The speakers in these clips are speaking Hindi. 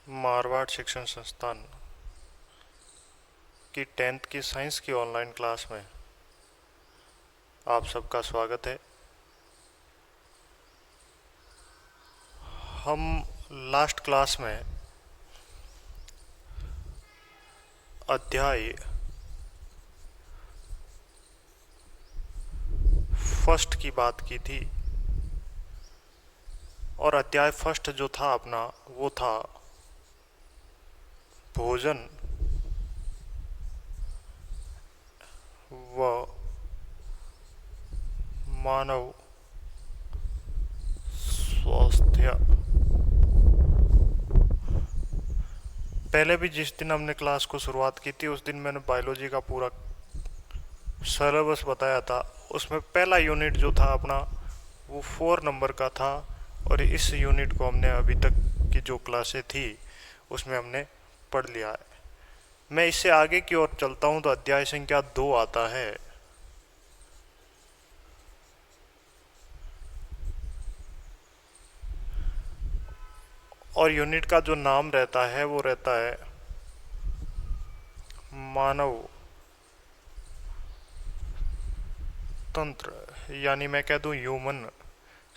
मारवाड़ शिक्षण संस्थान की 10th की साइंस की ऑनलाइन क्लास में आप सबका स्वागत है। हम लास्ट क्लास में अध्याय फर्स्ट की बात की थी और अध्याय फर्स्ट जो था अपना वो था भोजन व मानव स्वास्थ्य। पहले भी जिस दिन हमने क्लास को शुरुआत की थी उस दिन मैंने बायोलॉजी का पूरा सिलेबस बताया था। उसमें पहला यूनिट जो था अपना वो 4 नंबर का था और इस यूनिट को हमने अभी तक की जो क्लासें थी उसमें हमने पढ़ लिया है। मैं इससे आगे की ओर चलता हूं तो अध्याय संख्या 2 आता है। और यूनिट का जो नाम रहता है वो रहता है मानव तंत्र, यानी मैं कह दूं ह्यूमन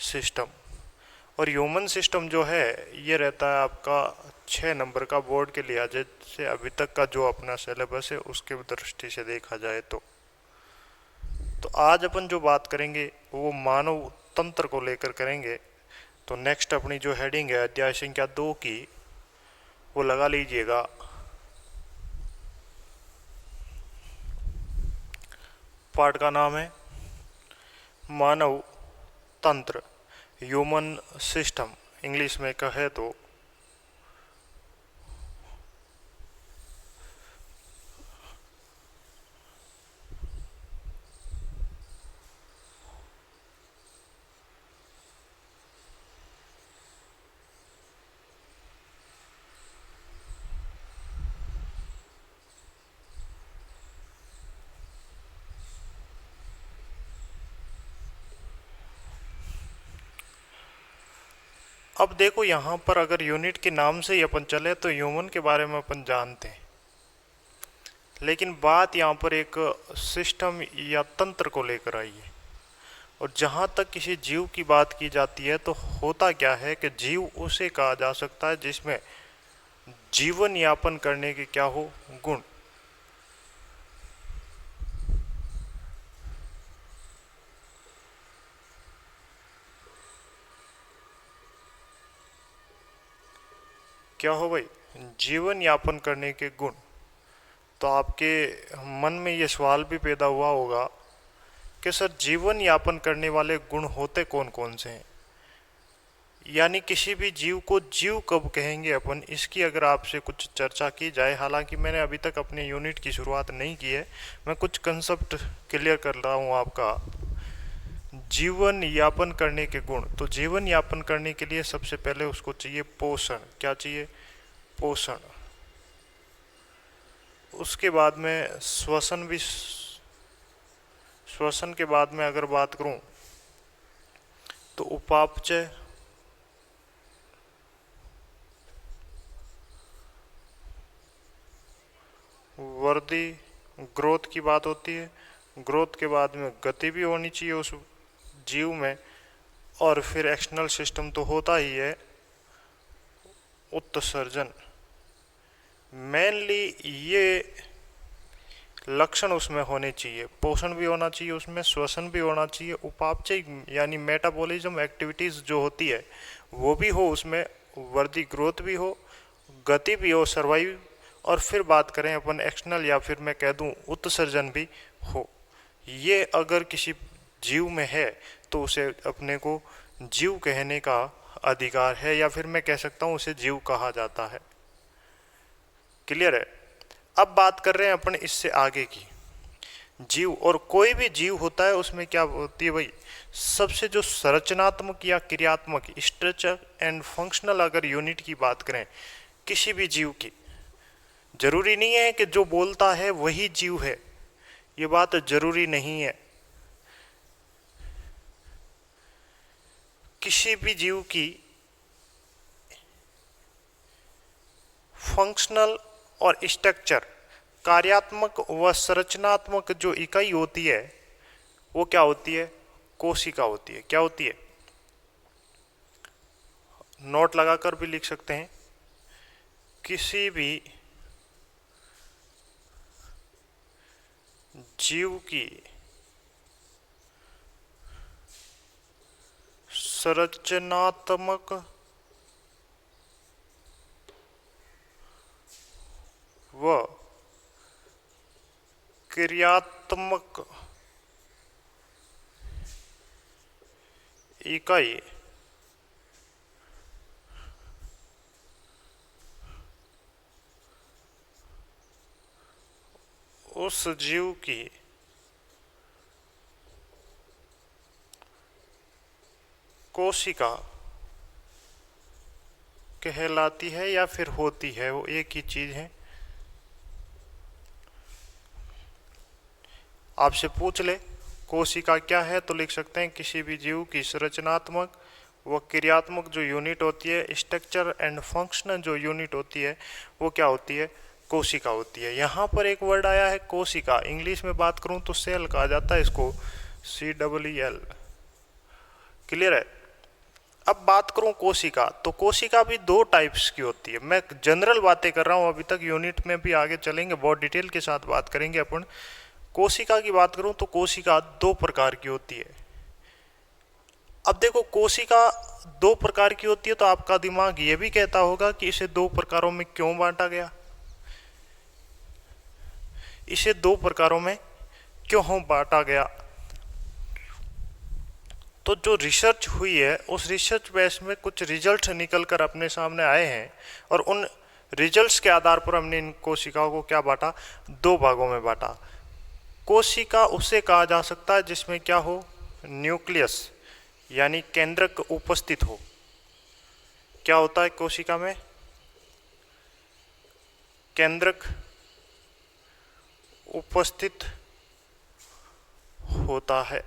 सिस्टम। और ह्यूमन सिस्टम जो है ये रहता है आपका 6 नंबर का बोर्ड के लिहाज से अभी तक का जो अपना सिलेबस है उसके दृष्टि से देखा जाए तो आज अपन जो बात करेंगे वो मानव तंत्र को लेकर करेंगे। तो नेक्स्ट अपनी जो हेडिंग है अध्याय संख्या 2 की वो लगा लीजिएगा पाठ का नाम है मानव तंत्र, ह्यूमन सिस्टम। इंग्लिश में कहे तो अब देखो यहाँ पर अगर यूनिट के नाम से ही अपन चले तो ह्यूमन के बारे में अपन जानते हैं, लेकिन बात यहाँ पर एक सिस्टम या तंत्र को लेकर आई है। और जहाँ तक किसी जीव की बात की जाती है तो होता क्या है कि जीव उसे कहा जा सकता है जिसमें जीवन यापन करने के क्या हो गुण। क्या हो भाई, जीवन यापन करने के गुण। तो आपके मन में ये सवाल भी पैदा हुआ होगा कि सर जीवन यापन करने वाले गुण होते कौन कौन से हैं, यानी किसी भी जीव को जीव कब कहेंगे अपन, इसकी अगर आपसे कुछ चर्चा की जाए। हालांकि मैंने अभी तक अपने यूनिट की शुरुआत नहीं की है, मैं कुछ कंसेप्ट क्लियर कर रहा हूँ आपका। जीवन यापन करने के गुण, तो जीवन यापन करने के लिए सबसे पहले उसको चाहिए पोषण। क्या चाहिए? पोषण। उसके बाद में श्वसन भी। श्वसन के बाद में अगर बात करूं तो उपापचय, वृद्धि, ग्रोथ की बात होती है। ग्रोथ के बाद में गति भी होनी चाहिए उस जीव में। और फिर एक्सटर्नल सिस्टम तो होता ही है, उत्सर्जन। मेनली ये लक्षण उसमें होने चाहिए। पोषण भी होना चाहिए उसमें, श्वसन भी होना चाहिए, उपापचय यानी मेटाबॉलिज्म एक्टिविटीज जो होती है वो भी हो उसमें, वृद्धि ग्रोथ भी हो, गति भी हो, सर्वाइव। और फिर बात करें अपन एक्सटर्नल या फिर मैं कह दूं उत्सर्जन भी हो। ये अगर किसी जीव में है तो उसे अपने को जीव कहने का अधिकार है, या फिर मैं कह सकता हूं उसे जीव कहा जाता है। क्लियर है? अब बात कर रहे हैं अपन इससे आगे की। जीव, और कोई भी जीव होता है उसमें क्या होती है भाई, सबसे जो संरचनात्मक या क्रियात्मक स्ट्रक्चर एंड फंक्शनल अगर यूनिट की बात करें किसी भी जीव की, जरूरी नहीं है कि जो बोलता है वही जीव है, ये बात जरूरी नहीं है। किसी भी जीव की फंक्शनल और स्ट्रक्चर, कार्यात्मक व संरचनात्मक जो इकाई होती है वो क्या होती है? कोशिका होती है। क्या होती है? नोट लगाकर भी लिख सकते हैं। किसी भी जीव की संरचनात्मक व क्रियात्मक इकाई उस जीव की कोशिका कहलाती है या फिर होती है, वो एक ही चीज है। आपसे पूछ ले कोशिका क्या है तो लिख सकते हैं किसी भी जीव की संरचनात्मक व क्रियात्मक जो यूनिट होती है, स्ट्रक्चर एंड फंक्शनल जो यूनिट होती है, वो क्या होती है? कोशिका होती है। यहाँ पर एक वर्ड आया है कोशिका, इंग्लिश में बात करूं तो सेल कहा जाता है इसको, CEEL। क्लियर है? अब बात करूं कोशिका, तो कोशिका भी दो टाइप्स की होती है। मैं जनरल बातें कर रहा हूं, अभी तक यूनिट में भी आगे चलेंगे, बहुत डिटेल के साथ बात करेंगे अपन। कोशिका की बात करूं तो कोशिका दो प्रकार की होती है। अब देखो कोशिका दो प्रकार की होती है तो आपका दिमाग ये भी कहता होगा कि इसे दो प्रकारों में क्यों बांटा गया, इसे दो प्रकारों में क्यों बांटा गया। तो जो रिसर्च हुई है उस रिसर्च बेस में कुछ रिजल्ट निकल कर अपने सामने आए हैं और उन रिजल्ट्स के आधार पर हमने इन कोशिकाओं को क्या बांटा? दो भागों में बांटा। कोशिका उसे कहा जा सकता है जिसमें क्या हो? न्यूक्लियस यानी केंद्रक उपस्थित हो। क्या होता है कोशिका में? केंद्रक उपस्थित होता है।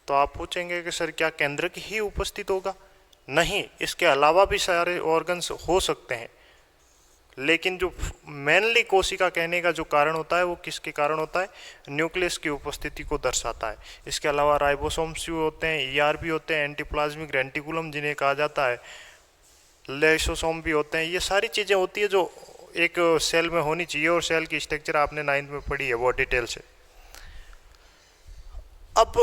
तो आप पूछेंगे कि सर क्या केंद्रक ही उपस्थित होगा? नहीं, इसके अलावा भी सारे ऑर्गन्स हो सकते हैं, लेकिन जो मेनली कोशिका कहने का जो कारण होता है वो किसके कारण होता है? न्यूक्लियस की उपस्थिति को दर्शाता है। इसके अलावा राइबोसोम्स भी होते हैं, ER भी होते हैं, एंटीप्लाज्मिक रेटिकुलम जिन्हें कहा जाता है, लाइसोसोम भी होते हैं। ये सारी चीज़ें होती है जो एक सेल में होनी चाहिए, और सेल की स्ट्रक्चर आपने 9th में पढ़ी है बहुत डिटेल से। अब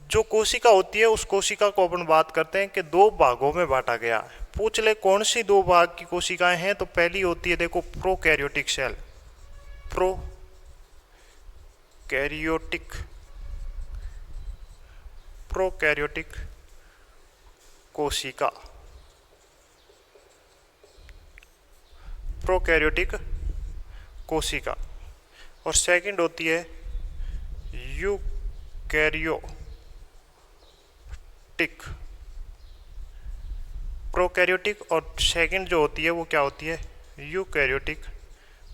जो कोशिका होती है उस कोशिका को अपन बात करते हैं कि दो भागों में बांटा गया है। पूछ ले कौन सी दो भाग की कोशिकाएं हैं, तो पहली होती है देखो प्रोकैरियोटिक सेल, प्रोकैरियोटिक कोशिका, प्रोकैरियोटिक कोशिका। और सेकंड होती है यूकैरियोटिक, प्रोकैरियोटिक और सेकंड जो होती है वो क्या होती है? यूकैरियोटिक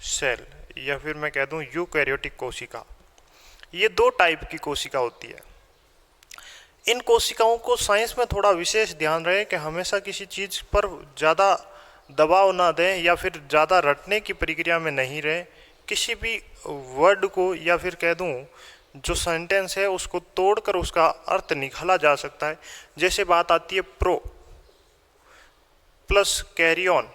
सेल, या फिर मैं कह दूं यूकैरियोटिक कोशिका। ये दो टाइप की कोशिका होती है। इन कोशिकाओं को साइंस में थोड़ा विशेष ध्यान रहे कि हमेशा किसी चीज पर ज़्यादा दबाव ना दें या फिर ज़्यादा रटने की प्रक्रिया में नहीं रहे। किसी भी वर्ड को या फिर कह दूं जो सेंटेंस है उसको तोड़कर उसका अर्थ निकाला जा सकता है। जैसे बात आती है प्रो प्लस कैरी ऑन,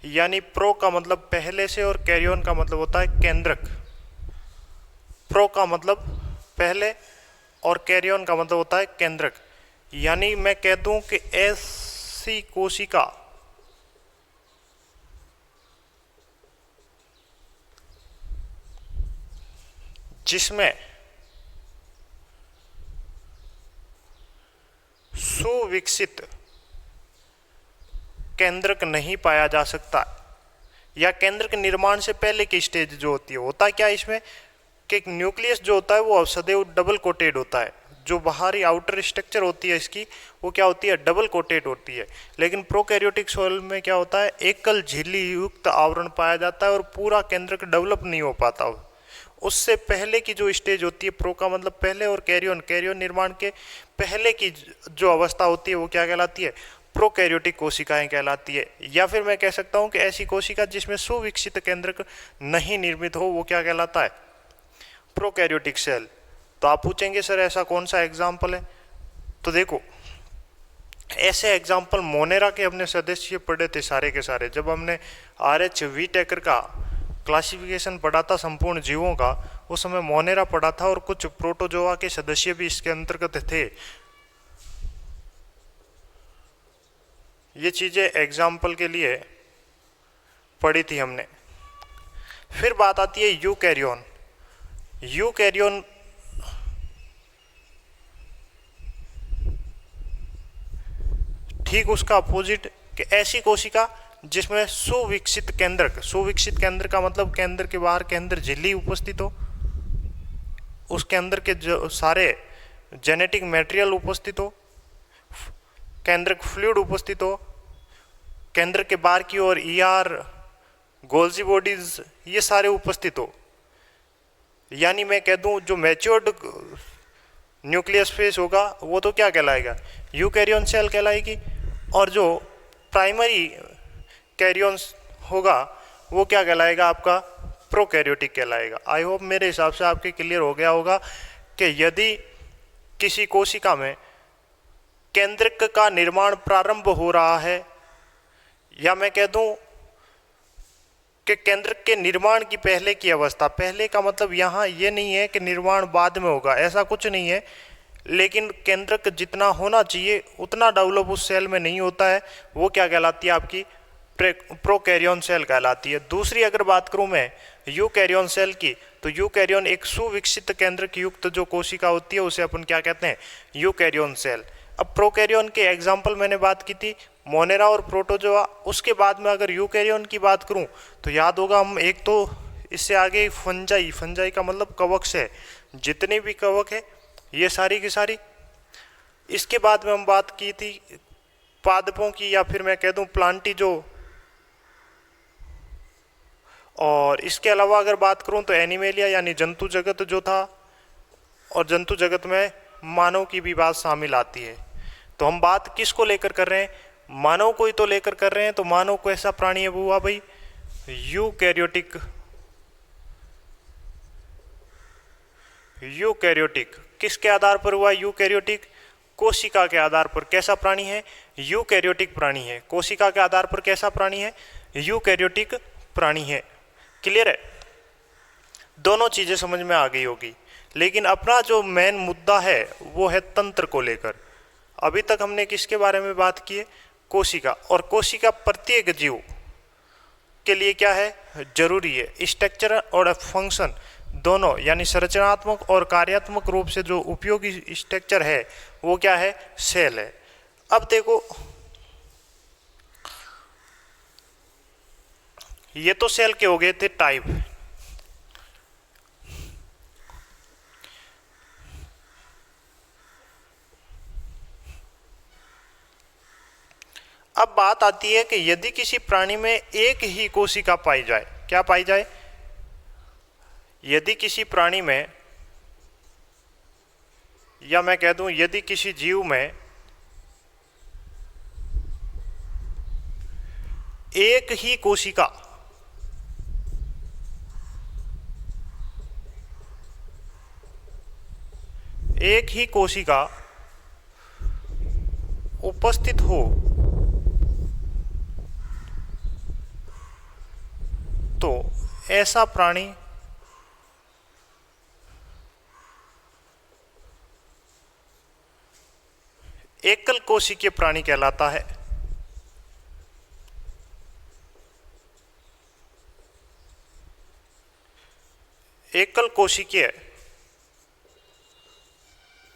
यानी प्रो का मतलब पहले से और कैरी ऑन का मतलब होता है केंद्रक। प्रो का मतलब पहले और कैरी ऑन का मतलब होता है केंद्रक। यानी मैं कह दूं कि ऐसी कोशिका जिसमें सुविकसित केंद्रक नहीं पाया जा सकता, या केंद्रक निर्माण से पहले की स्टेज जो होती है, होता क्या इसमें कि न्यूक्लियस जो होता है वो सदैव डबल कोटेड होता है। जो बाहरी आउटर स्ट्रक्चर होती है इसकी वो क्या होती है? डबल कोटेड होती है। लेकिन प्रोकैरियोटिक सेल में क्या होता है? एकल झिल्ली युक्त आवरण पाया जाता है और पूरा केंद्रक डेवलप नहीं हो पाता। उससे पहले की जो स्टेज होती है, प्रो का मतलब पहले और कैरियन निर्माण के पहले की जो अवस्था होती है वो क्या कहलाती है? प्रोकैरियोटिक कोशिकाएं कहलाती है। या फिर मैं कह सकता हूं कि ऐसी कोशिका जिसमें सुविकसित केंद्रक नहीं निर्मित हो वो क्या कहलाता है? Prokaryotic cell. तो आप पूछेंगे सर ऐसा कौन सा एग्जाम्पल है? तो देखो, ऐसे एग्जाम्पल मोनेरा के हमने सदस्य पढ़े थे सारे के सारे। जब हमने RH वीटेकर का क्लासिफिकेशन पढ़ा था संपूर्ण जीवों का, उस समय मोनेरा पढ़ा था और कुछ प्रोटोजोआ के सदस्य भी इसके अंतर्गत थे। ये चीजें एग्जाम्पल के लिए पढ़ी थी हमने। फिर बात आती है यूकैरियोन। यूकैरियोन ठीक उसका अपोजिट कि ऐसी कोशिका जिसमें सुविकसित केंद्रक, सुविकसित केंद्र का मतलब केंद्र के बाहर केंद्र झिल्ली उपस्थित हो, उसके अंदर के जो सारे जेनेटिक मटेरियल उपस्थित हो, केंद्रक फ्लूइड उपस्थित हो, केंद्र के बाहर की ओर ER, गोल्जी बॉडीज, ये सारे उपस्थित हो। यानी मैं कह दूं जो मैच्योर्ड न्यूक्लियस फेस होगा वो तो क्या कहलाएगा? यूकैरियोन सेल कहलाएगी। और जो प्राइमरी कैरियन होगा वो क्या कहलाएगा? आपका प्रोकैरियोटिक कहलाएगा। आई होप मेरे हिसाब से आपके क्लियर हो गया होगा कि यदि किसी कोशिका में केंद्रक का निर्माण प्रारंभ हो रहा है, या मैं कह दूं कि केंद्रक के निर्माण की पहले की अवस्था, पहले का मतलब यहाँ ये नहीं है कि निर्माण बाद में होगा, ऐसा कुछ नहीं है, लेकिन केंद्रक जितना होना चाहिए उतना डेवलप उस सेल में नहीं होता है, वो क्या कहलाती है? आपकी प्रोकैरियोन सेल कहलाती है। दूसरी अगर बात करूं मैं यूकैरियोन सेल की, तो यूकैरियोन एक सुविकसित केंद्रक युक्त जो कोशिका होती है उसे अपन क्या कहते हैं? यूकैरियोन सेल। अब प्रोकैरियोन के एग्जाम्पल मैंने बात की थी मोनेरा और प्रोटोजोआ। उसके बाद में अगर यूकैरियोन की बात करूं तो याद होगा हम एक तो इससे आगे फंजाई, फंजाई का मतलब कवक से, जितने भी कवक है ये सारी की सारी। इसके बाद में हम बात की थी पादपों की, या फिर मैं कह दूं प्लांटी जो। और इसके अलावा अगर बात करूं तो एनिमेलिया यानी जंतु जगत जो था, और जंतु जगत में मानव की भी बात शामिल आती है। तो हम बात किसको लेकर कर रहे हैं? मानव को ही तो लेकर कर रहे हैं। तो मानव को ऐसा प्राणी है वो हुआ भाई यूकैरियोटिक। यूकैरियोटिक किसके आधार पर हुआ? यूकैरियोटिक कोशिका के आधार पर। कैसा प्राणी है? यूकैरियोटिक प्राणी है। कोशिका के आधार पर कैसा प्राणी है? यूकैरियोटिक प्राणी है। क्लियर है? दोनों चीजें समझ में आ गई होगी। लेकिन अपना जो मेन मुद्दा है वो है तंत्र को लेकर। अभी तक हमने किसके बारे में बात की है? कोशिका। और कोशिका प्रत्येक जीव के लिए क्या है? जरूरी है। स्ट्रक्चर और फंक्शन दोनों, यानी संरचनात्मक और कार्यात्मक रूप से जो उपयोगी स्ट्रक्चर है वो क्या है? सेल है। अब देखो, ये तो सेल के हो गए थे टाइप। अब बात आती है कि यदि किसी प्राणी में एक ही कोशिका पाई जाए, क्या पाई जाए? यदि किसी प्राणी में, या मैं कह दूं यदि किसी जीव में एक ही कोशिका, एक ही कोशिका उपस्थित हो तो ऐसा प्राणी एकल कोशिकीय प्राणी कहलाता है। एकल कोशिकीय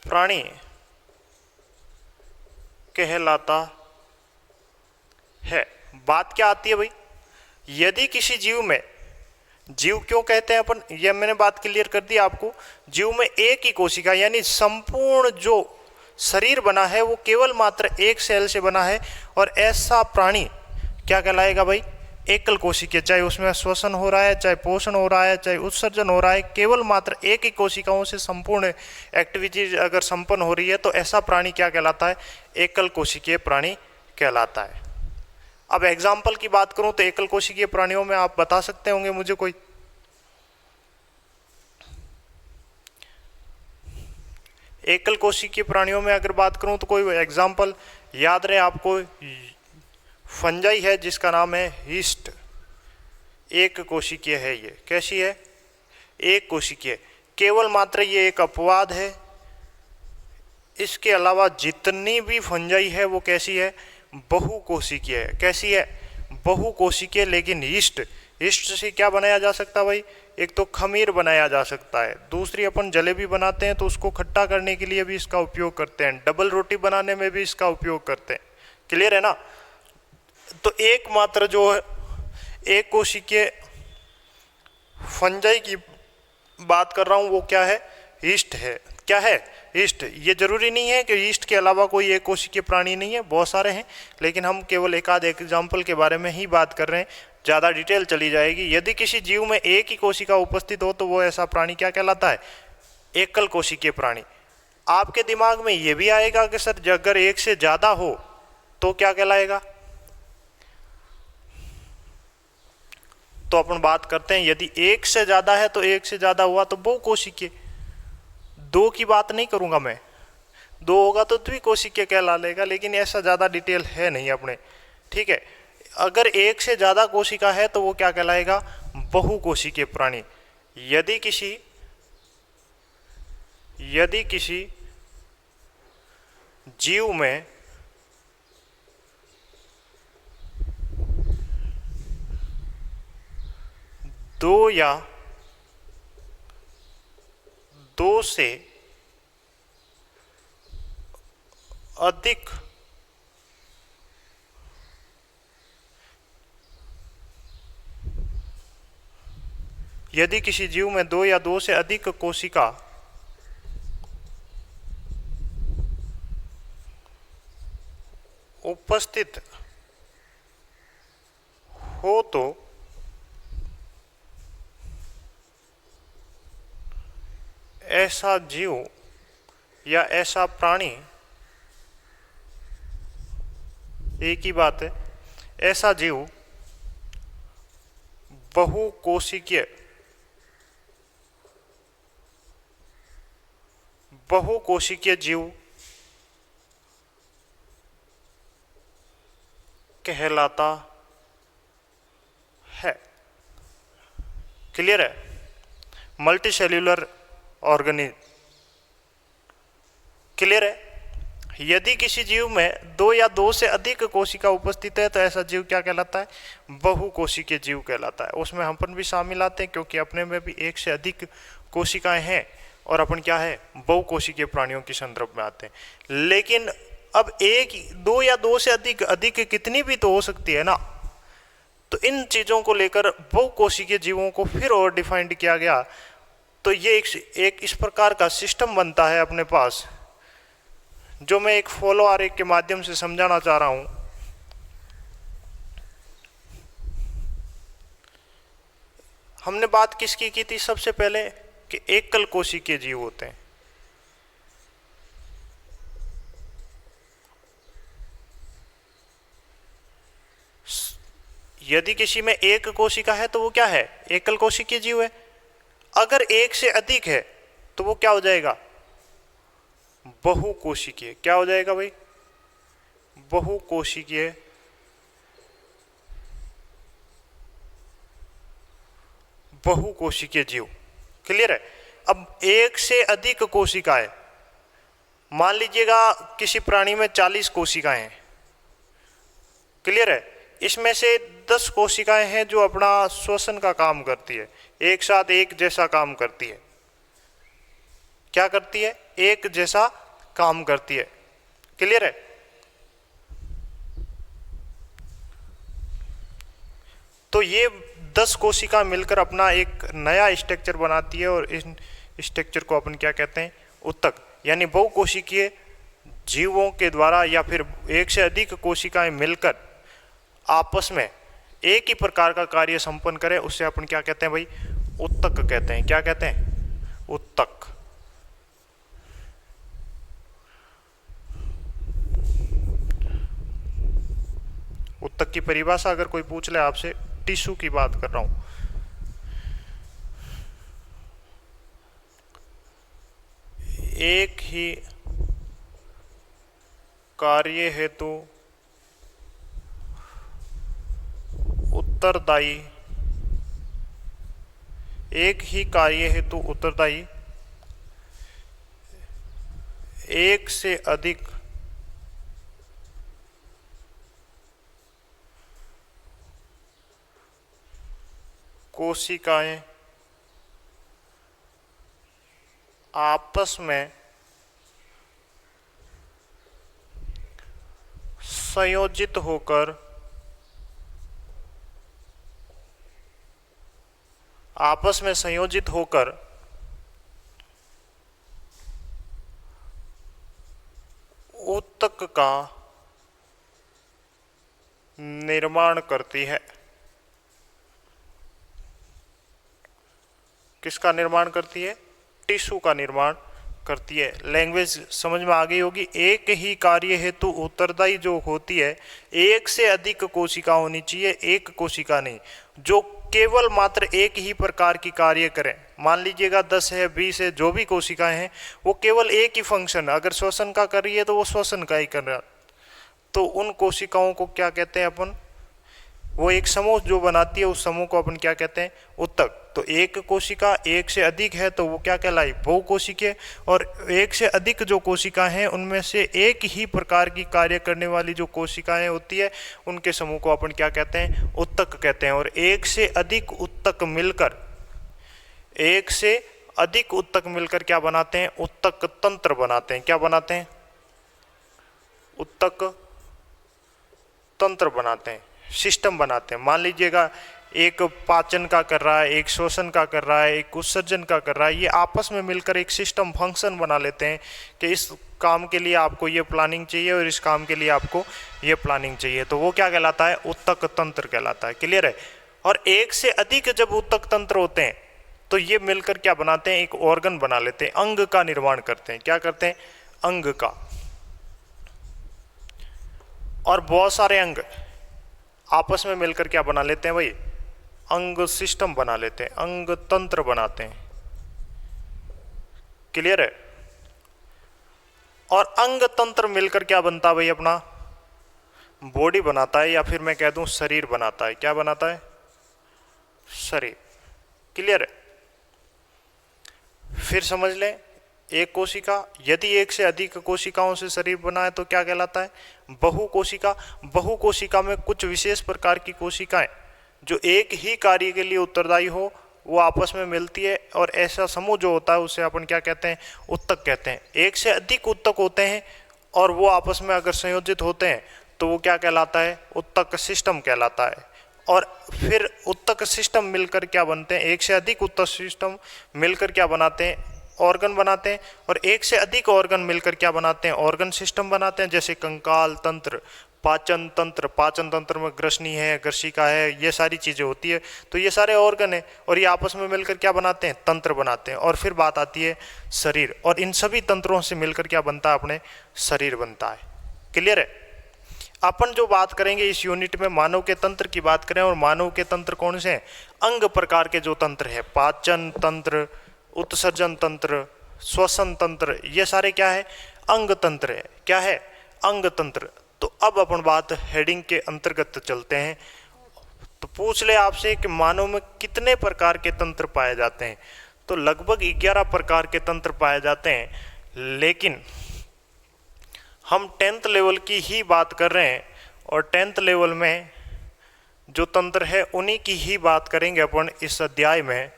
प्राणी कहलाता है। बात क्या आती है भाई? यदि किसी जीव में, जीव क्यों कहते हैं अपन, यह मैंने बात क्लियर कर दी आपको। जीव में एक ही कोशिका, यानी संपूर्ण जो शरीर बना है वो केवल मात्र एक सेल से बना है, और ऐसा प्राणी क्या कहलाएगा भाई? एकल कोशिकीय, चाहे उसमें श्वसन हो रहा है, चाहे पोषण हो रहा है, चाहे उत्सर्जन हो रहा है, केवल मात्र एक ही कोशिकाओं से संपूर्ण एक्टिविटीज अगर संपन्न हो रही है तो ऐसा प्राणी क्या कहलाता है? एकल कोशिकीय प्राणी कहलाता है। अब एग्जाम्पल की बात करूं तो एकल कोशिकीय प्राणियों में आप बता सकते होंगे मुझे कोई? एकल कोशिकीय प्राणियों में अगर बात करूं तो कोई एग्जाम्पल याद रहे आपको? फंजाई है जिसका नाम है हीस्ट, एक कोशिकीय है। ये कैसी है? एक कोशिकीय। केवल मात्र ये एक अपवाद है, इसके अलावा जितनी भी फंजाई है वो कैसी है? बहुकोशिकीय है। कैसी है? बहुकोशिकीय। लेकिन ईस्ट से क्या बनाया जा सकता है भाई? एक तो खमीर बनाया जा सकता है, दूसरी अपन जलेबी बनाते हैं तो उसको खट्टा करने के लिए भी इसका उपयोग करते हैं, डबल रोटी बनाने में भी इसका उपयोग करते हैं। क्लियर है ना? तो एकमात्र जो है एक कोशिकीय फंजाई की बात कर रहा हूं वो क्या है? ईस्ट है। क्या है? ईस्ट। ये जरूरी नहीं है कि ईस्ट के अलावा कोई एक कोशिकीय प्राणी नहीं है, बहुत सारे हैं, लेकिन हम केवल एक आध एग्जाम्पल के बारे में ही बात कर रहे हैं, ज़्यादा डिटेल चली जाएगी। यदि किसी जीव में एक ही कोशिका उपस्थित हो तो वो ऐसा प्राणी क्या कहलाता है? एकल कोशिकीय प्राणी। आपके दिमाग में ये भी आएगा कि सर अगर एक से ज़्यादा हो तो क्या कहलाएगा? तो अपन बात करते हैं, यदि एक से ज़्यादा है तो एक से ज़्यादा हुआ तो बहुकोशिकीय। दो की बात नहीं करूंगा मैं, दो होगा तो द्विकोशिकीय कहला लेगा, लेकिन ऐसा ज़्यादा डिटेल है नहीं अपने। ठीक है, अगर एक से ज़्यादा कोशिका है तो वो क्या कहलाएगा? बहुकोशिकीय प्राणी। यदि किसी जीव में दो या दो से अधिक यदि किसी जीव में दो या दो से अधिक कोशिका उपस्थित हो तो ऐसा जीव या ऐसा प्राणी, एक ही बात है, ऐसा जीव बहुकोशिकीय जीव कहलाता है। क्लियर है? Multi cellular organism. क्लियर है? यदि किसी जीव में दो या दो से अधिक कोशिका उपस्थित है तो ऐसा जीव क्या कहलाता है? बहुकोशिकीय जीव कहलाता है। उसमें हम अपन भी शामिल आते हैं क्योंकि अपने में भी एक से अधिक कोशिकाएं हैं और अपन क्या है? बहुकोशिकीय प्राणियों के संदर्भ में आते हैं। लेकिन अब एक दो या दो से अधिक कितनी भी तो हो सकती है ना, तो इन चीजों को लेकर बहुकोशिकीय जीवों को फिर और डिफाइंड किया गया। तो ये एक इस प्रकार का सिस्टम बनता है अपने पास, जो मैं एक फॉलो आरेख के माध्यम से समझाना चाह रहा हूं। हमने बात किसकी की थी सबसे पहले? कि एकल कोशिकीय जीव होते हैं। यदि किसी में एक कोशिका है तो वो क्या है? एकल कोशिकीय जीव है। अगर एक से अधिक है तो वो क्या हो जाएगा? बहुकोशिकीय। क्या हो जाएगा भाई? बहुकोशिकीय जीव। क्लियर है? अब एक से अधिक कोशिकाएं, मान लीजिएगा किसी प्राणी में 40 कोशिकाएं हैं। क्लियर है? इसमें से 10 कोशिकाएं हैं जो अपना श्वसन का काम करती है, एक साथ एक जैसा काम करती है। क्या करती है? एक जैसा काम करती है। क्लियर है? तो ये 10 कोशिका मिलकर अपना एक नया स्ट्रक्चर बनाती है और इस स्ट्रक्चर को अपन क्या कहते हैं? उत्तक। यानी बहुकोशिकीय जीवों के द्वारा या फिर एक से अधिक कोशिकाएं मिलकर आपस में एक ही प्रकार का कार्य संपन्न करे उससे अपन क्या कहते हैं भाई, उत्तक कहते हैं। क्या कहते हैं, उत्तक। उत्तक की परिभाषा अगर कोई पूछ ले आपसे, टिश्यू की बात कर रहा हूं, एक ही कार्य हेतु उत्तरदायी, एक ही कार्य हेतु उत्तरदायी एक से अधिक कोशिकाएं आपस में संयोजित होकर ऊतक का निर्माण करती है। किसका निर्माण करती है, टिश्यू का निर्माण करती है। लैंग्वेज समझ में आ गई होगी। एक ही कार्य हेतु उत्तरदायी जो होती है, एक से अधिक कोशिका होनी चाहिए, एक कोशिका नहीं, जो केवल मात्र एक ही प्रकार की कार्य करें। मान लीजिएगा 10 है, 20 है, जो भी कोशिकाएं हैं वो केवल एक ही फंक्शन, अगर श्वसन का कर रही है तो वो श्वसन का ही कर रहा, तो उन कोशिकाओं को क्या कहते हैं अपन, वो एक समूह जो बनाती है उस समूह को अपन क्या कहते हैं, उत्तक। तो एक कोशिका एक से अधिक है तो वो क्या कहलाई, बहुकोशिकीय। और एक से अधिक जो कोशिका हैं उनमें से एक ही प्रकार की कार्य करने वाली जो कोशिकाएं होती है उनके समूह को अपन क्या कहते हैं, उत्तक कहते हैं। और एक से अधिक उत्तक मिलकर, एक से अधिक उत्तक मिलकर क्या बनाते हैं, उत्तक तंत्र बनाते हैं। क्या बनाते हैं, उत्तक तंत्र बनाते हैं, सिस्टम बनाते हैं। मान लीजिएगा एक पाचन का कर रहा है, एक श्वसन का कर रहा है, एक उत्सर्जन का कर रहा है, ये आपस में मिलकर एक सिस्टम फंक्शन बना लेते हैं कि इस काम के लिए आपको ये प्लानिंग चाहिए और इस काम के लिए आपको ये प्लानिंग चाहिए, तो वो क्या कहलाता है, उत्तक तंत्र कहलाता है। क्लियर है। और एक से अधिक जब उत्तक तंत्र होते हैं तो ये मिलकर क्या बनाते हैं, एक ऑर्गन बना लेते हैं, अंग का निर्माण करते हैं। क्या करते हैं, अंग का। और बहुत सारे अंग आपस में मिलकर क्या बना लेते हैं भाई, अंग सिस्टम बना लेते हैं, अंग तंत्र बनाते हैं। क्लियर है। और अंग तंत्र मिलकर क्या बनता है भाई, अपना बॉडी बनाता है, या फिर मैं कह दूं शरीर बनाता है। क्या बनाता है, शरीर। क्लियर है। फिर समझ लें, एक कोशिका यदि एक से अधिक कोशिकाओं से शरीर बना है तो क्या कहलाता है, बहुकोशिका। बहुकोशिका में कुछ विशेष प्रकार की कोशिकाएं जो एक ही कार्य के लिए उत्तरदायी हो वो आपस में मिलती है, और ऐसा समूह जो होता है उसे अपन क्या कहते हैं, उत्तक कहते हैं। एक से अधिक उत्तक होते हैं और वो आपस में अगर संयोजित होते हैं तो वो क्या कहलाता है, उत्तक सिस्टम कहलाता है। और फिर उत्तक सिस्टम मिलकर क्या बनते हैं, एक से अधिक उत्तक सिस्टम मिलकर क्या बनाते हैं, ऑर्गन बनाते हैं। और एक से अधिक ऑर्गन मिलकर क्या बनाते हैं, ऑर्गन सिस्टम बनाते हैं, जैसे कंकाल तंत्र, पाचन तंत्र। पाचन तंत्र में ग्रसनी है, ग्रसिका है, ये सारी चीजें होती है। तो ये सारे ऑर्गन है और ये आपस में मिलकर क्या बनाते हैं, तंत्र बनाते हैं। और फिर बात आती है शरीर, और इन सभी तंत्रों से मिलकर क्या बनता है, अपने शरीर बनता है। क्लियर है। अपन जो बात करेंगे इस यूनिट में मानव के तंत्र की बात करें, और मानव के तंत्र कौन से हैं, अंग प्रकार के जो तंत्र है, पाचन तंत्र, उत्सर्जन तंत्र, श्वसन तंत्र, ये सारे क्या है, अंग तंत्र है। क्या है, अंग तंत्र। तो अब अपन बात हेडिंग के अंतर्गत चलते हैं। तो पूछ ले आपसे कि मानव में कितने प्रकार के तंत्र पाए जाते हैं, तो लगभग 11 प्रकार के तंत्र पाए जाते हैं। लेकिन हम 10th लेवल की ही बात कर रहे हैं, और 10th लेवल में जो तंत्र है उन्हीं की ही बात करेंगे अपन इस अध्याय में।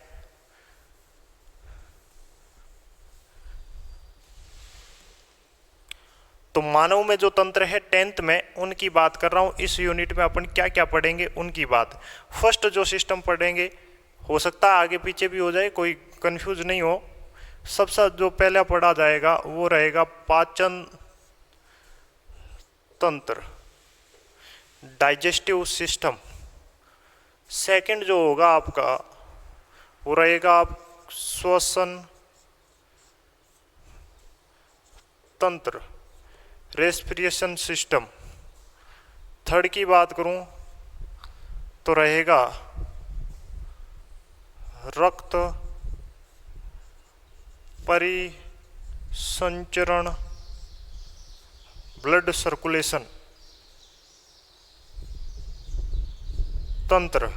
तो मानव में जो तंत्र है 10th में उनकी बात कर रहा हूं। इस यूनिट में अपन क्या क्या पढ़ेंगे उनकी बात। फर्स्ट जो सिस्टम पढ़ेंगे, हो सकता है आगे पीछे भी हो जाए, कोई कंफ्यूज नहीं हो। सबसे जो पहला पढ़ा जाएगा वो रहेगा पाचन तंत्र, डाइजेस्टिव सिस्टम। सेकंड जो होगा आपका वो रहेगा आप श्वसन तंत्र, रेस्पिरेशन सिस्टम। थर्ड की बात करूं तो रहेगा रक्त परिसंचरण, ब्लड सर्कुलेशन तंत्र।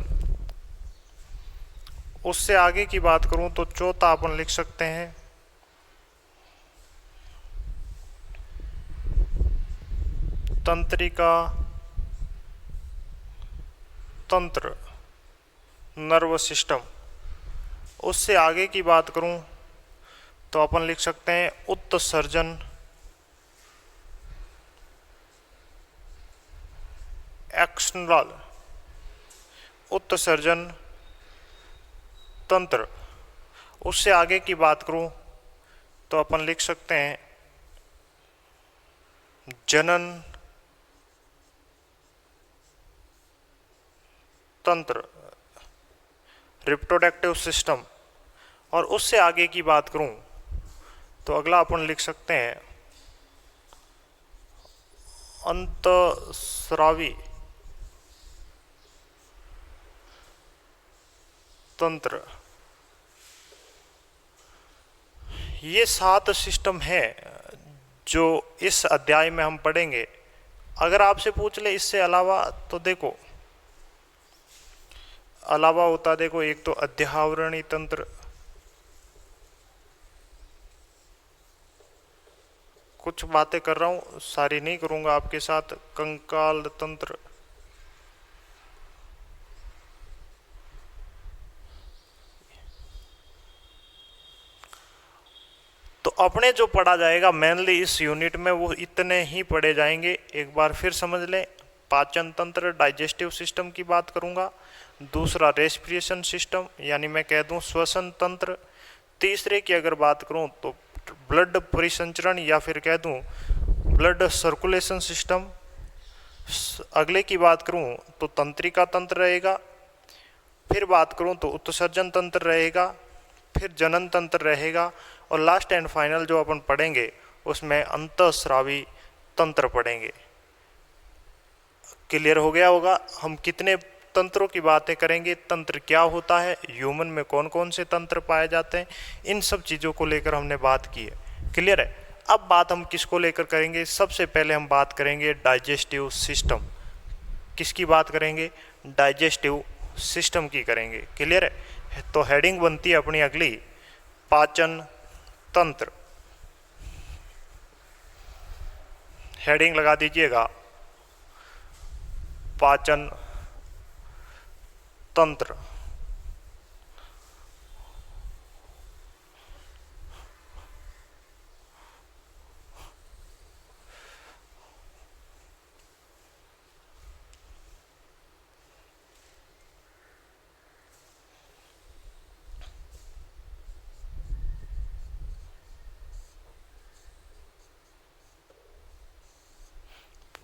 उससे आगे की बात करूं तो चौथा अपन लिख सकते हैं तंत्रिका तंत्र, नर्व सिस्टम। उससे आगे की बात करूं तो अपन लिख सकते हैं उत्सर्जन एक्सटर्नल, उत्सर्जन तंत्र। उससे आगे की बात करूं तो अपन लिख सकते हैं जनन तंत्र, रिप्रोडक्टिव सिस्टम। और उससे आगे की बात करूं तो अगला अपन लिख सकते हैं अंतःस्रावी तंत्र। ये 7 सिस्टम है जो इस अध्याय में हम पढ़ेंगे। अगर आपसे पूछ ले इससे अलावा तो देखो, अलावा होता देखो एक तो अध्यावरणी तंत्र, कुछ बातें कर रहा हूं सारी नहीं करूंगा आपके साथ, कंकाल तंत्र, तो अपने जो पढ़ा जाएगा मेनली इस यूनिट में वो इतने ही पढ़े जाएंगे। एक बार फिर समझ लें, पाचन तंत्र डाइजेस्टिव सिस्टम की बात करूंगा, दूसरा रेस्पिरेशन सिस्टम यानी मैं कह दूं श्वसन तंत्र, तीसरे की अगर बात करूं तो ब्लड परिसंचरण या फिर कह दूं ब्लड सर्कुलेशन सिस्टम, अगले की बात करूं तो तंत्रिका तंत्र रहेगा, फिर बात करूं तो उत्सर्जन तंत्र रहेगा, फिर जनन तंत्र रहेगा, और लास्ट एंड फाइनल जो अपन पढ़ेंगे उसमें अंतःस्रावी तंत्र पढ़ेंगे। क्लियर हो गया होगा हम कितने तंत्रों की बातें करेंगे, तंत्र क्या होता है, ह्यूमन में कौन कौन से तंत्र पाए जाते हैं, इन सब चीज़ों को लेकर हमने बात की है। क्लियर है। अब बात हम किसको लेकर करेंगे, सबसे पहले हम बात करेंगे डाइजेस्टिव सिस्टम। किसकी बात करेंगे, डाइजेस्टिव सिस्टम की करेंगे। क्लियर है। तो हेडिंग बनती है अपनी अगली पाचन तंत्र, हेडिंग लगा दीजिएगा पाचन तंत्र।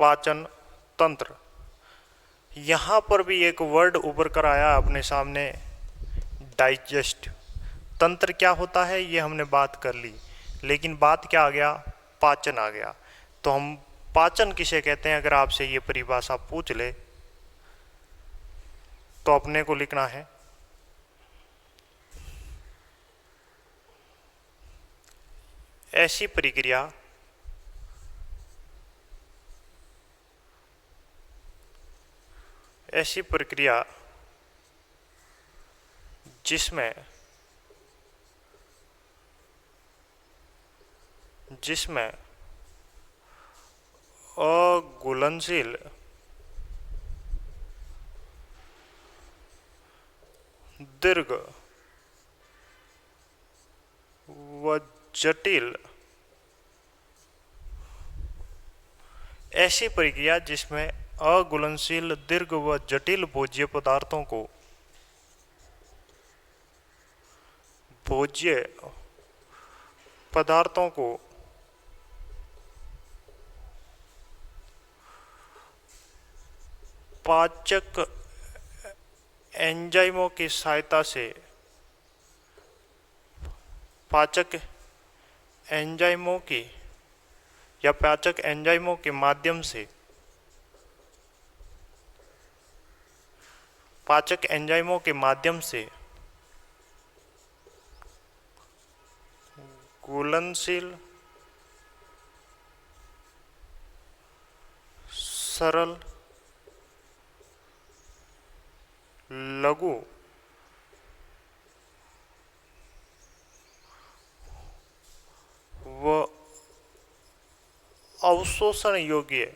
पाचन तंत्र, यहां पर भी एक वर्ड उभर कर आया अपने सामने, डाइजेस्ट। तंत्र क्या होता है ये हमने बात कर ली, लेकिन बात क्या आ गया, पाचन आ गया। तो हम पाचन किसे कहते हैं अगर आपसे ये परिभाषा पूछ ले तो अपने को लिखना है ऐसी प्रक्रिया जिसमें अघुलनशील दीर्घ व जटिल, ऐसी प्रक्रिया जिसमें अघुलनशील दीर्घ व जटिल भोज्य पदार्थों को पाचक एंजाइमों की सहायता से, पाचक एंजाइमों की या पाचक एंजाइमों के माध्यम से, पाचक एंजाइमों के माध्यम से घुलनशील सरल लघु व अवशोषण योग्य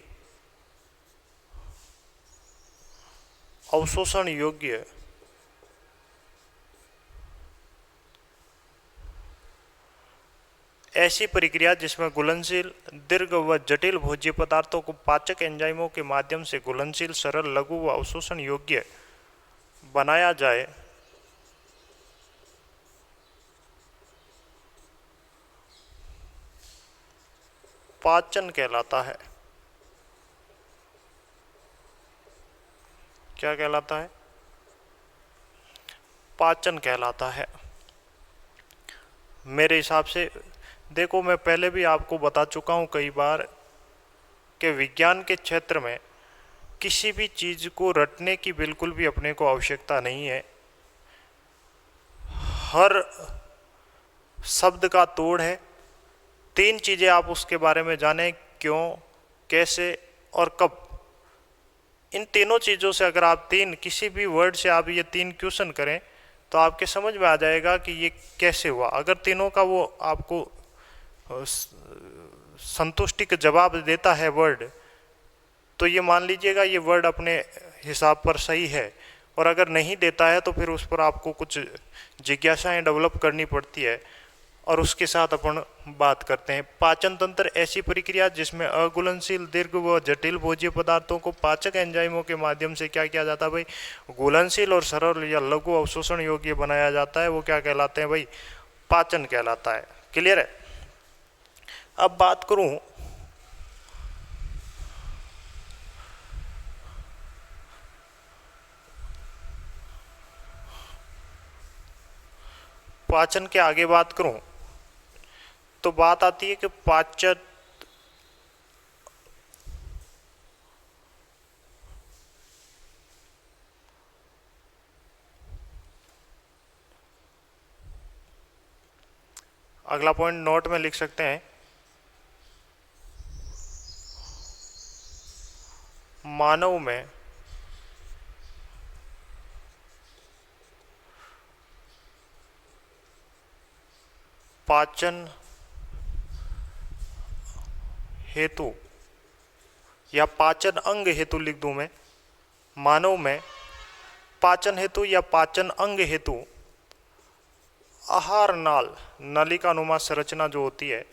ऐसी प्रक्रिया जिसमें घुलनशील दीर्घ व जटिल भोज्य पदार्थों को पाचक एंजाइमों के माध्यम से घुलनशील सरल लघु व अवशोषण योग्य बनाया जाए, पाचन कहलाता है। क्या कहलाता है? पाचन कहलाता है। मेरे हिसाब से देखो, मैं पहले भी आपको बता चुका हूं कई बार कि विज्ञान के क्षेत्र में किसी भी चीज को रटने की बिल्कुल भी अपने को आवश्यकता नहीं है। हर शब्द का तोड़ है। तीन चीजें आप उसके बारे में जानें, क्यों, कैसे और कब। इन तीनों चीजों से अगर आप किसी भी वर्ड से आप ये तीन क्वेश्चन करें तो आपके समझ में आ जाएगा कि ये कैसे हुआ। अगर तीनों का वो आपको संतुष्टि का जवाब देता है वर्ड, तो ये मान लीजिएगा ये वर्ड अपने हिसाब पर सही है, और अगर नहीं देता है तो फिर उस पर आपको कुछ जिज्ञासाएं डेवलप करनी पड़ती है, और उसके साथ अपन बात करते हैं। पाचन तंत्र ऐसी प्रक्रिया जिसमें अघुलनशील दीर्घ व जटिल भोज्य पदार्थों को पाचक एंजाइमों के माध्यम से क्या किया जाता है भाई? घुलनशील और सरल या लघु अवशोषण योग्य बनाया जाता है। वो क्या कहलाते हैं भाई? पाचन कहलाता है। क्लियर है? अब बात करूं पाचन के आगे बात करूं तो बात आती है कि पाचन अगला पॉइंट नोट में लिख सकते हैं। मानव में पाचन हेतु या पाचन अंग हेतु लिख दूं मैं। मानव में पाचन हेतु या पाचन अंग हेतु आहार नाल, नलिकानुमा संरचना जो होती है,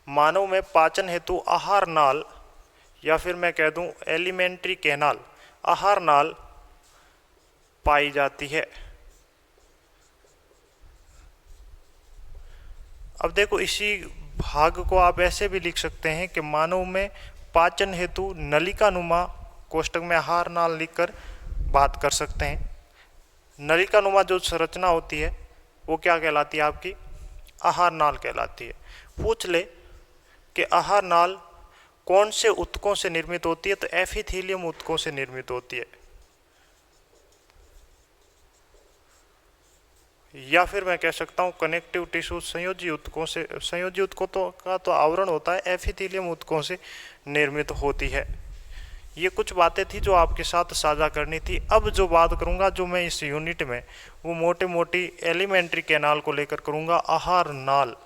मानव में पाचन हेतु आहार नाल या फिर मैं कह दूं एलिमेंट्री कैनाल, आहार नाल पाई जाती है। अब देखो, इसी भाग को आप ऐसे भी लिख सकते हैं कि मानव में पाचन हेतु नलिकानुमा, कोष्टक में आहार नाल लिखकर बात कर सकते हैं। नलिकानुमा जो संरचना होती है वो क्या कहलाती है आपकी? आहार नाल कहलाती है। पूछ ले कि आहार नाल कौन से ऊतकों से निर्मित होती है, तो एपिथेलियम ऊतकों से निर्मित होती है। या फिर मैं कह सकता हूं कनेक्टिव टिश्यू संयोजी ऊतकों से, संयोजी ऊतकों का तो आवरण होता है, एपिथेलियम ऊतकों से निर्मित होती है। ये कुछ बातें थी जो आपके साथ साझा करनी थी। अब जो बात करूंगा जो मैं इस यूनिट में, वो मोटी मोटी एलिमेंट्री कैनाल को लेकर करूंगा, आहार नाल।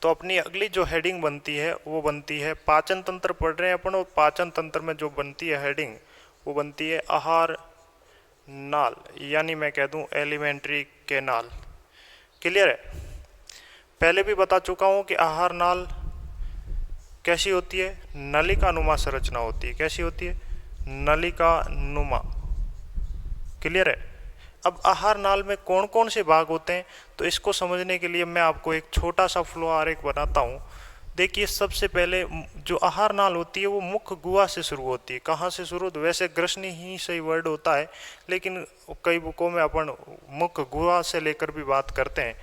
तो अपनी अगली जो हेडिंग बनती है वो बनती है, पाचन तंत्र पढ़ रहे हैं अपन, और पाचन तंत्र में जो बनती है हेडिंग वो बनती है आहार नाल, यानी मैं कह दूं एलिमेंट्री कैनाल। क्लियर है? पहले भी बता चुका हूं कि आहार नाल कैसी होती है? नलिकानुमा संरचना होती है। कैसी होती है? नलिकानुमा। क्लियर है? अब आहार नाल में कौन कौन से भाग होते हैं, तो इसको समझने के लिए मैं आपको एक छोटा सा फ्लो आरेख बनाता हूं। देखिए सबसे पहले जो आहार नाल होती है वो मुख गुहा से शुरू होती है। कहाँ से शुरू? तो वैसे ग्रसनी ही सही वर्ड होता है, लेकिन कई बुकों में अपन मुख गुहा से लेकर भी बात करते हैं।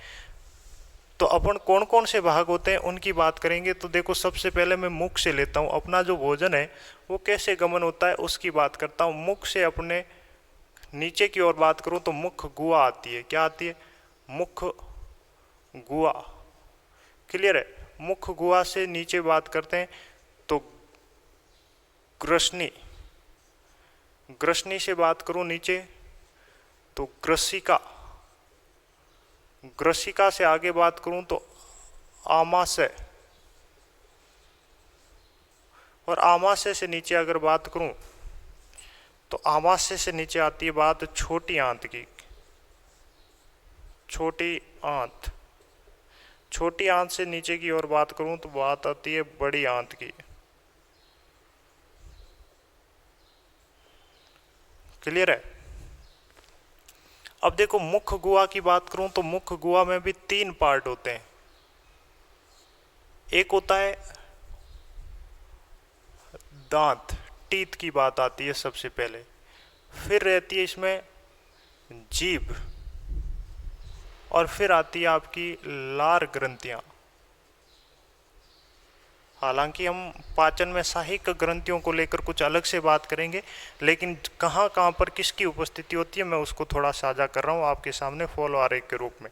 तो अपन कौन कौन से भाग होते हैं उनकी बात करेंगे। तो देखो सबसे पहले मैं मुख से लेता हूँ, अपना जो भोजन है वो कैसे गमन होता है उसकी बात करता हूँ। मुख से अपने नीचे की ओर बात करूँ तो मुख गुहा आती है। क्या आती है? मुख गुहा। क्लियर है? मुख गुहा से नीचे बात करते हैं तो ग्रसनी, ग्रसनी से बात करूं नीचे तो ग्रसिका, ग्रसिका से आगे बात करूं तो आमाशय, और आमाशय से नीचे अगर बात करूं तो आमाशय से नीचे आती है बात छोटी आंत की। छोटी आंत, छोटी आंत से नीचे की ओर बात करूं तो बात आती है बड़ी आंत की। क्लियर है? अब देखो मुख गुहा की बात करूं तो मुख गुहा में भी 3 पार्ट होते हैं। एक होता है दांत, टीथ की बात आती है सबसे पहले, फिर रहती है इसमें जीभ, और फिर आती है आपकी लार ग्रंथियां। हालांकि हम पाचन में सहायक ग्रंथियों को लेकर कुछ अलग से बात करेंगे, लेकिन कहाँ कहाँ पर किसकी उपस्थिति होती है मैं उसको थोड़ा साझा कर रहा हूँ आपके सामने फॉलो आरेख के रूप में।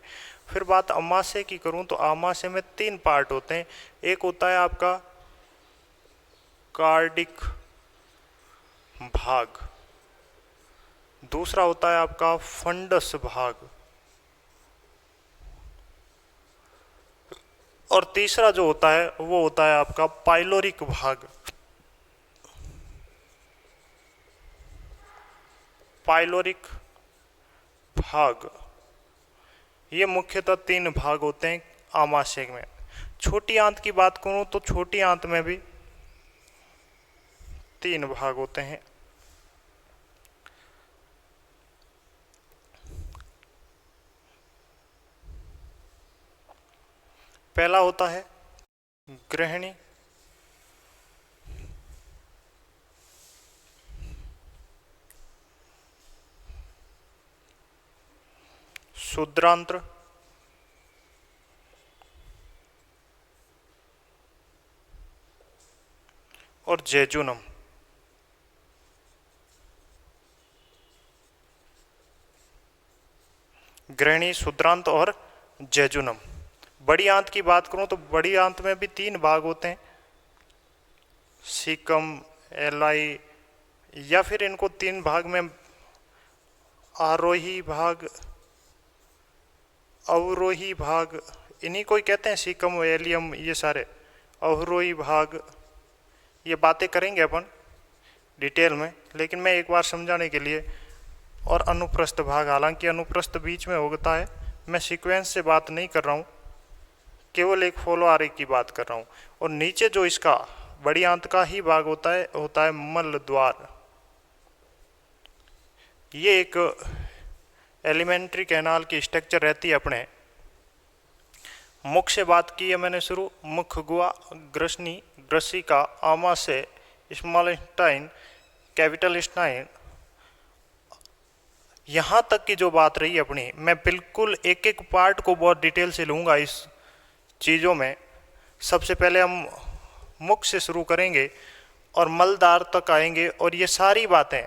फिर बात आमाशय की करूँ तो आमाशय में 3 पार्ट होते हैं। एक होता है आपका कार्डिक भाग, दूसरा होता है आपका फंडस भाग, और तीसरा जो होता है वो होता है आपका पाइलोरिक भाग। पाइलोरिक भाग, ये मुख्यतः 3 भाग होते हैं आमाशय में। छोटी आंत की बात करूं तो छोटी आंत में भी 3 भाग होते हैं। पहला होता है ग्रहणी, शूद्रांत्र, और जेजुनम। ग्रहणी, शूद्रांत और जेजुनम। बड़ी आंत की बात करूं तो बड़ी आंत में भी 3 भाग होते हैं, सीकम, एलाई, या फिर इनको 3 भाग में आरोही भाग, अवरोही भाग, इन्हीं को ही कहते हैं सीकम, एलियम, ये सारे अवरोही भाग। ये बातें करेंगे अपन डिटेल में, लेकिन मैं एक बार समझाने के लिए। और अनुप्रस्थ भाग, हालांकि अनुप्रस्थ बीच में होता है, मैं सीक्वेंस से बात नहीं कर रहा हूँ, केवल एक फॉलो आरेख की बात कर रहा हूँ। और नीचे जो इसका बड़ी आंत का ही भाग होता है मल द्वार। ये एक एलिमेंट्री कैनाल की स्ट्रक्चर रहती है अपने। मुख से बात की है मैंने शुरू, मुख गुहा, ग्रसनी, ग्रसिका, आमाशय, स्मॉल इंटेस्टाइन, कैपिटल इंटेस्टाइन। यहाँ तक की जो बात रही अपनी, मैं बिल्कुल एक एक पार्ट को बहुत डिटेल से लूँगा इस चीज़ों में। सबसे पहले हम मुख से शुरू करेंगे और मलदार तक आएंगे, और ये सारी बातें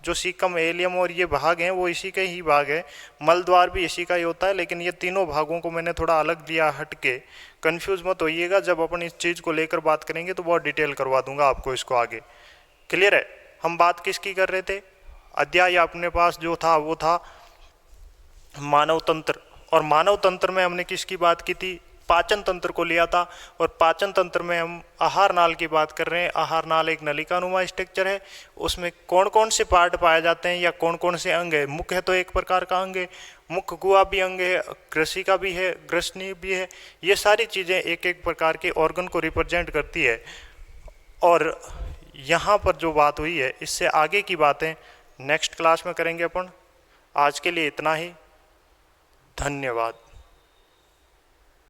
जो सीकम, एलियम और ये भाग हैं वो इसी के ही भाग है। मलद्वार भी इसी का ही होता है, लेकिन ये तीनों भागों को मैंने थोड़ा अलग दिया हट के। कन्फ्यूज मत होइएगा, जब अपन इस चीज़ को लेकर बात करेंगे तो बहुत डिटेल करवा दूंगा आपको इसको आगे। क्लियर है? हम बात किसकी कर रहे थे? अध्याय अपने पास जो था वो था मानव तंत्र, और मानव तंत्र में हमने किसकी बात की थी? पाचन तंत्र को लिया था। और पाचन तंत्र में हम आहार नाल की बात कर रहे हैं। आहार नाल एक नलिकानुमा स्ट्रक्चर है, उसमें कौन कौन से पार्ट पाए जाते हैं या कौन कौन से अंग है? मुख है तो एक प्रकार का अंग है, मुख गुहा भी अंग है, ग्रसिका भी है, ग्रसनी भी है। ये सारी चीज़ें एक एक प्रकार के ऑर्गन को रिप्रेजेंट करती है। और यहाँ पर जो बात हुई है, इससे आगे की बातें नेक्स्ट क्लास में करेंगे अपन। आज के लिए इतना ही, धन्यवाद।